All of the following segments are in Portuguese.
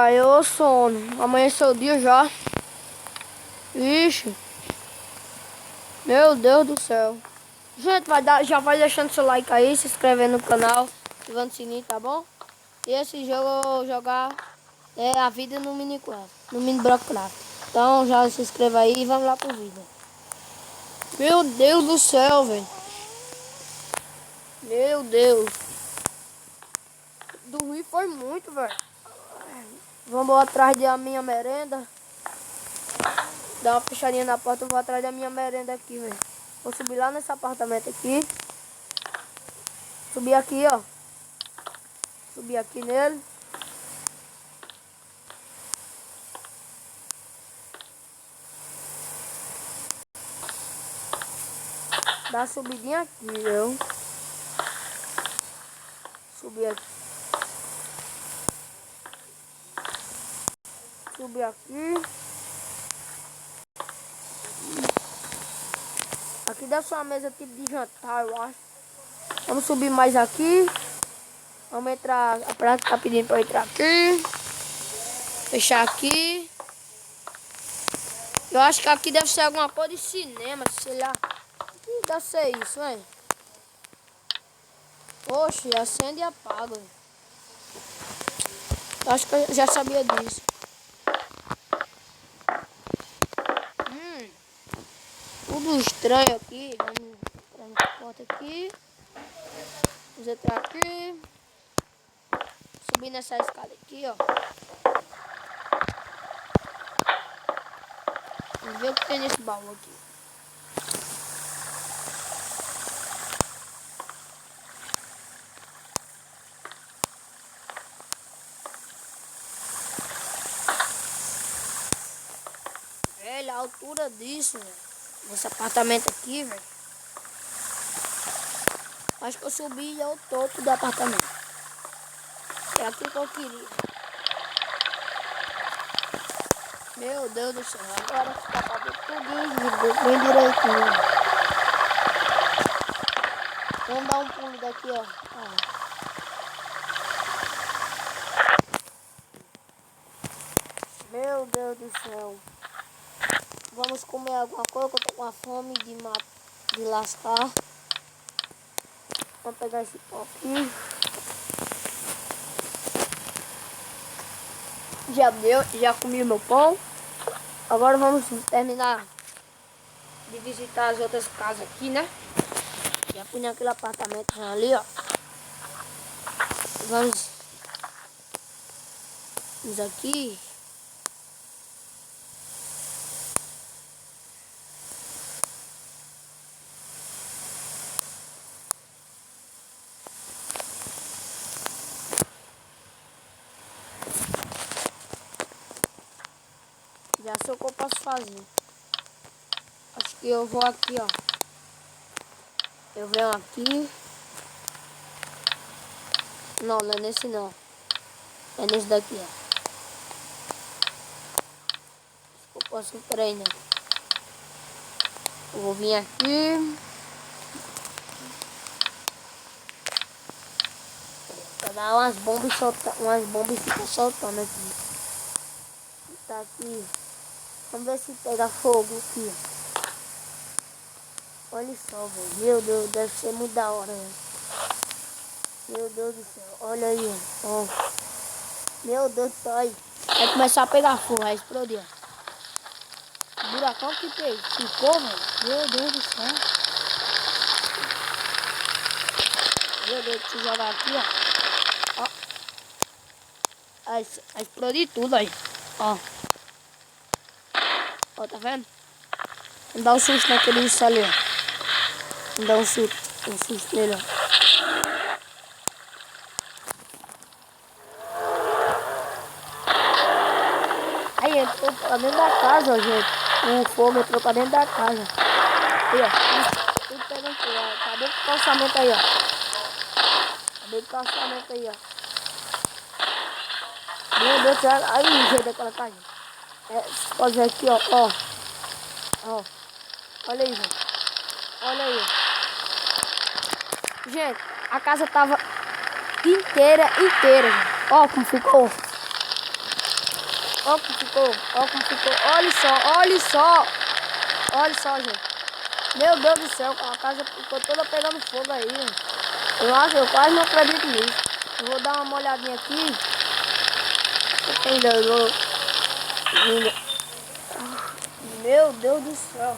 pai, ô sono. Amanheceu o dia já. Ixi. Meu Deus do céu. Gente, já vai deixando seu like aí, se inscrevendo no canal, ativando o sininho, tá bom? E esse jogo eu vou jogar a vida no Minecraft, no Mini Block Craft. Então já se inscreva aí e vamos lá pro vídeo. Meu Deus do céu, velho. Meu Deus. Dormir foi muito, velho. Vamos atrás da minha merenda. Dá uma fechadinha na porta, eu vou atrás da minha merenda aqui, velho. Vou subir lá nesse apartamento aqui. Subir aqui, ó. Subir aqui nele. Dá uma subidinha aqui, viu? Subir aqui. Subir aqui. Aqui deve ser uma mesa tipo de jantar, eu acho. Vamos subir mais aqui. Vamos entrar. A praça tá pedindo pra eu entrar aqui. Fechar aqui. Eu acho que aqui deve ser alguma coisa de cinema, sei lá. O que deve ser isso, velho? Oxe, acende e apaga, véio. Acho que eu já sabia disso. Tudo estranho aqui. Vamos entrar na porta aqui. Vamos entrar aqui. Subir nessa escada aqui, ó. Vamos ver o que tem nesse baú aqui. Velho, a altura disso, velho. Nesse apartamento aqui, velho. Acho que eu subi ao topo do apartamento. É aqui que eu queria. Meu Deus do céu. Agora fica pra ver tudo bem direitinho. Vamos dar um pulo daqui, ó. Meu Deus do céu. Vamos comer alguma coisa, que eu tô com a fome de lascar. Vamos pegar esse pão aqui. Já deu, já comi o meu pão. Agora vamos terminar de visitar as outras casas aqui, né? Já fui naquele apartamento ali, ó. Vamos aqui. Já sei o que eu posso fazer. Acho que eu vou aqui, ó. Eu venho aqui. Não, não é nesse não. É nesse daqui, ó. Acho que eu posso treinar. Eu vou vir aqui. Pra dar umas bombas e soltar. Umas bombas e ficar soltando aqui. Tá aqui. Vamos ver se pega fogo aqui. Olha só, velho. Meu Deus, deve ser muito da hora, velho. Meu Deus do céu. Olha aí, ó. Meu Deus do céu. Aí. Vai começar a pegar fogo, vai explodir. O buracão que fez. Ficou, velho. Meu Deus do céu. Meu Deus, deixa eu jogar aqui, ó. Ó. Vai explodir tudo aí. Ó. Ó, tá vendo? Vamos dar um susto naquele bicho ali, ó. Vamos dar um susto nele, ó. Aí entrou pra dentro da casa, ó, gente. O fogo entrou pra dentro da casa. Aí, ó. Tudo pegando fogo, ó. Tá dentro do calçamento aí, ó. Tá dentro do calçamento aí, ó. Meu Deus do céu. Aí, gente, aquela casa. Pode ver aqui, ó. Ó. Olha aí, gente. Olha aí. Gente, a casa tava inteira, gente. Ó como ficou. Ó como ficou. Ó como ficou. Olha só, olha só. Olha só, gente. Meu Deus do céu, a casa ficou toda pegando fogo aí, gente. Eu quase não acredito nisso. Eu vou dar uma olhadinha aqui. Meu Deus do céu.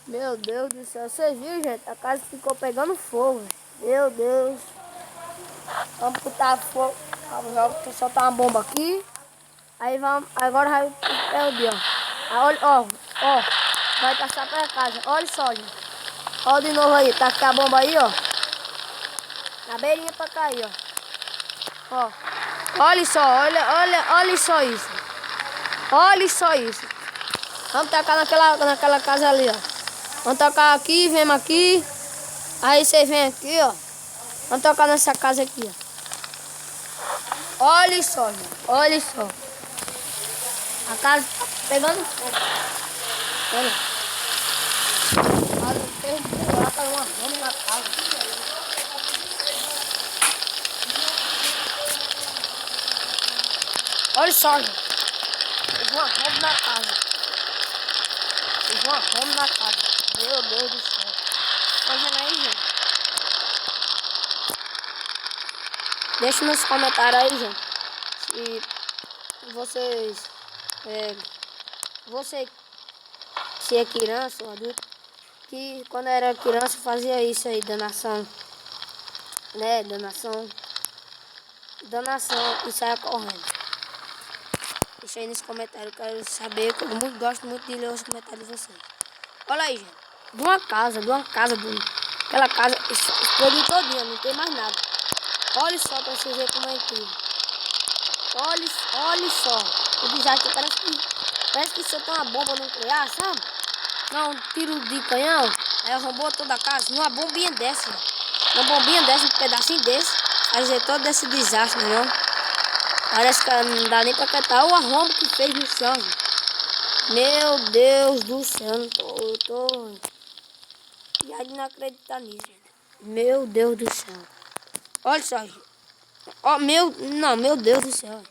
Meu Deus do céu. Vocês viram, gente? A casa ficou pegando fogo. Meu Deus. Vamos botar fogo. Vamos soltar uma bomba aqui. Aí vamos. Agora vai perder, ó. Olha, ó. Vai passar pela casa. Olha só, gente. Olha de novo aí. Tá aqui a bomba aí, ó. Na beirinha pra cair, ó. Olha só, olha só isso. Olha só isso. Vamos tacar naquela casa ali, ó. Vamos tocar aqui, vem aqui. Aí vocês vêm aqui, ó. Vamos tocar nessa casa aqui, ó. Olha só, gente. Olha só. A casa tá pegando fogo. Olha. Uma bomba na casa. Olha só, gente. Teve uma bomba na casa. Teve uma bomba na casa. Meu Deus do céu. Tá vendo aí, gente? Deixa nos comentários aí, gente. Se vocês... você se é criança ou adulto, que quando era criança fazia isso aí, danação. Né? Danação e saia correndo. Deixa aí nos comentários, eu quero saber, que eu gosto muito de ler os comentários de vocês. Olha aí, gente. De uma casa, aquela casa explodiu todinha, não tem mais nada. Olha só pra vocês verem como é incrível. Olha só. O desastre parece que soltou uma bomba nuclear, sabe? Não, um tiro de canhão, aí arrombou toda a casa. Numa bombinha dessa, um pedacinho desse, fazer todo esse desastre, não? Parece que não dá nem pra cantar o arrombo que fez no chão. Meu Deus do céu, eu tô já de não acreditar nisso, gente. Meu Deus do céu. Olha só, gente. Ó, meu Deus do céu.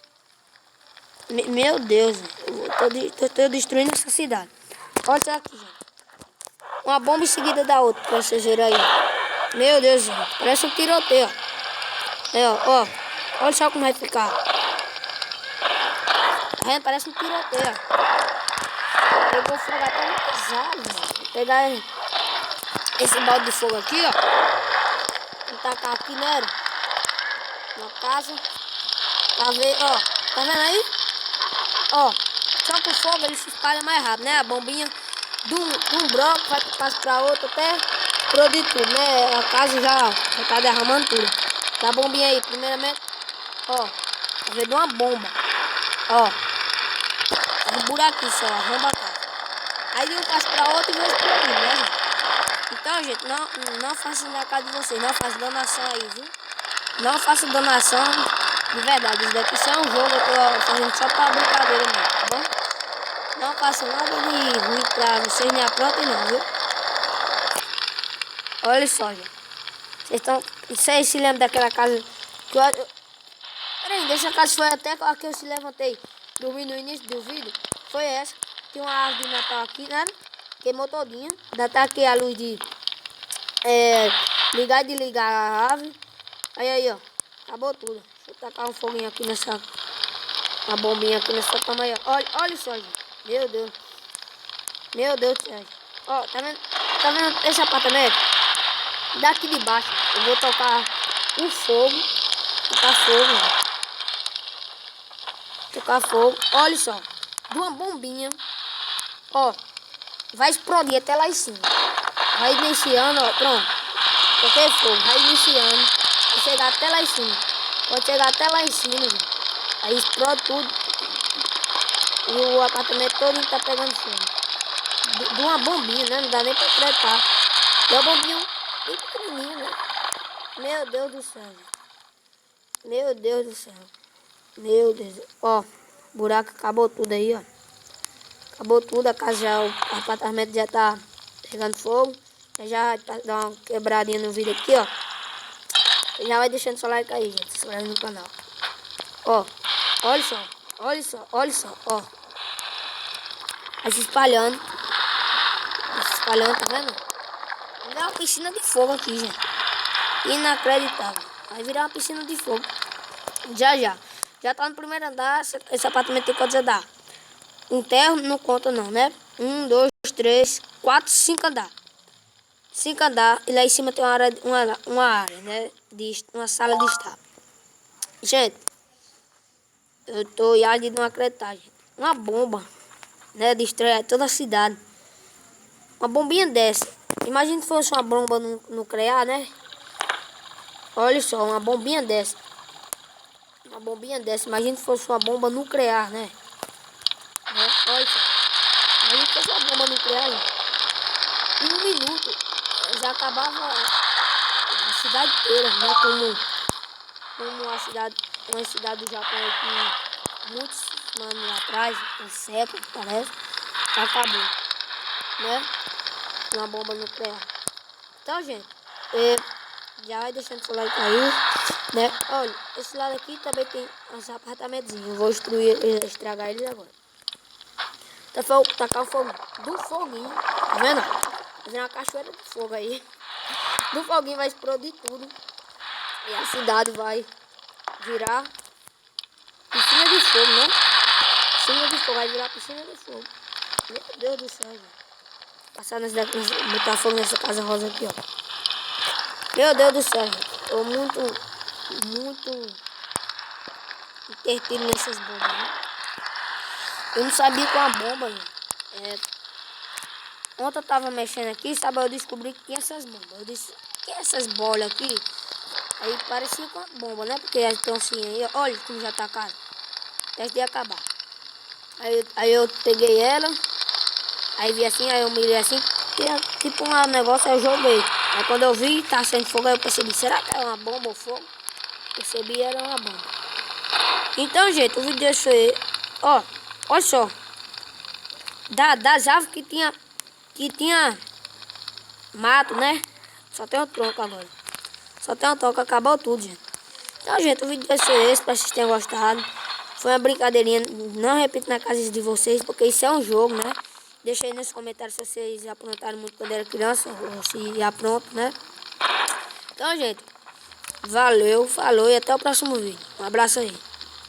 Meu Deus, eu tô destruindo essa cidade. Olha isso aqui, gente. Uma bomba em seguida da outra, pra vocês verem aí. Meu Deus, gente. Parece um tiroteio, ó. Olha só como vai ficar. Tá vendo? Parece um tiroteio. Pegou fogo até no pesado, gente. Vou pegar esse balde de fogo aqui, ó. Vou tacar aqui, né? Na casa. Pra ver, ó. Tá vendo aí? Ó. Só que o fogo ele se espalha mais rápido, né? A bombinha de um bloco vai passar pra outro até produzir tudo, né? A casa já tá derramando tudo. Da bombinha aí, primeiramente, ó. Tá vendo uma bomba. Ó. Um buraquinho só, arromba a casa. Aí de um passa pra outro e vai explodir, né, gente? Então, gente, não faça na casa de vocês, não faça donação aí, viu? Não faça donação de verdade. Isso daqui só é um jogo, eu tô fazendo só pra brincadeira mesmo, tá bom? Não faça nada de ruim pra vocês, nem aprontem não, viu? Olha só, gente. Vocês se lembram daquela casa que peraí, dessa casa foi até a que eu se levantei dormi no início do vídeo. Foi essa. Tem uma árvore de Natal aqui, né? Queimou todinha. Ainda tá aqui a luz de ligar e desligar a árvore. Aí, ó. Acabou tudo. Deixa eu tacar um foguinho aqui nessa... Uma bombinha aqui nessa cama aí, ó. Olha só, gente. Meu Deus. Meu Deus do céu. Ó, tá vendo esse apartamento? Daqui de baixo eu vou tocar um fogo. Tocar fogo, gente. Tocar fogo. Olha só. De uma bombinha. Ó. Vai explodir até lá em cima. Vai iniciando, ó. Pronto. Toquei fogo. Vai iniciando. Vai chegar até lá em cima. Pode chegar até lá em cima, gente. Aí explode tudo. E o apartamento todo tá pegando fogo. De uma bombinha, né? Não dá nem pra acreditar. É uma bombinha bem pequenininha, né? Meu Deus do céu, gente. Meu Deus do céu. Meu Deus. Ó, buraco acabou tudo aí, ó. Acabou tudo. A casa já, o apartamento já tá pegando fogo. Já tá dando uma quebradinha no vídeo aqui, ó. Já vai deixando seu like aí, gente. Se inscreve no canal. Ó, olha só. Olha só, ó. Vai se espalhando. Vai se espalhando, tá vendo? Vai virar uma piscina de fogo aqui, gente. Inacreditável. Vai virar uma piscina de fogo. Já. Já tá no primeiro andar. Esse apartamento tem quantos andar? Um terra não conta não, né? 1, 2, 3, 4, 5 andar. 5 andar. E lá em cima tem uma área, né? Uma sala de estar. Gente, eu tô já de não acreditar, gente. Uma bomba, né? Destrói toda a cidade. Uma bombinha dessa. Imagina se fosse uma bomba nuclear, né? Olha só, uma bombinha dessa. Uma bombinha dessa. Imagina se fosse uma bomba nuclear, né? Olha só. Imagina se fosse uma bomba nuclear, gente. Em 1 minuto já acabava a cidade inteira, né? Como uma cidade do Japão aqui, muitos anos atrás, um século parece, acabou, né? Uma bomba nuclear. Então, gente, já vai deixando seu like aí, né? Olha, esse lado aqui também tem uns apartamentos. Eu vou estragar eles agora. Tacar o fogo do foguinho, tá vendo? Fazer uma cachoeira de fogo aí. Do foguinho vai explodir tudo. E a cidade vai virar piscina de fogo, né? Piscina de fogo, vai virar piscina de fogo. Meu Deus do céu, gente. Passar botar fogo nessa casa rosa aqui, ó. Meu Deus do céu, gente. Tô muito intertido nessas bombas, né? Eu não sabia com a bomba, gente. Ontem eu tava mexendo aqui, sabe? Eu descobri que tinha essas bombas. Eu disse, que é essas bolas aqui? Aí parecia com a bomba, né? Porque elas estão assim aí, olha como já tá caro. Teste de acabar. Aí eu peguei ela, aí vi assim, aí eu mirei assim, tipo um negócio, aí eu joguei. Aí quando eu vi, tá saindo fogo, aí eu percebi, será que era uma bomba ou fogo? Percebi, era uma bomba. Então, gente, o vídeo desse aí, ó, olha só. Das árvores que tinha mato, né? Só tem um tronco agora. Só tem um tronco, acabou tudo, gente. Então, gente, o vídeo vai ser esse, espero que vocês tenham gostado. Foi uma brincadeirinha, não repito na casa de vocês, porque isso é um jogo, né? Deixa aí nos comentários se vocês aprontaram muito quando era criança, ou se aprontam, né? Então, gente, valeu, falou e até o próximo vídeo. Um abraço aí.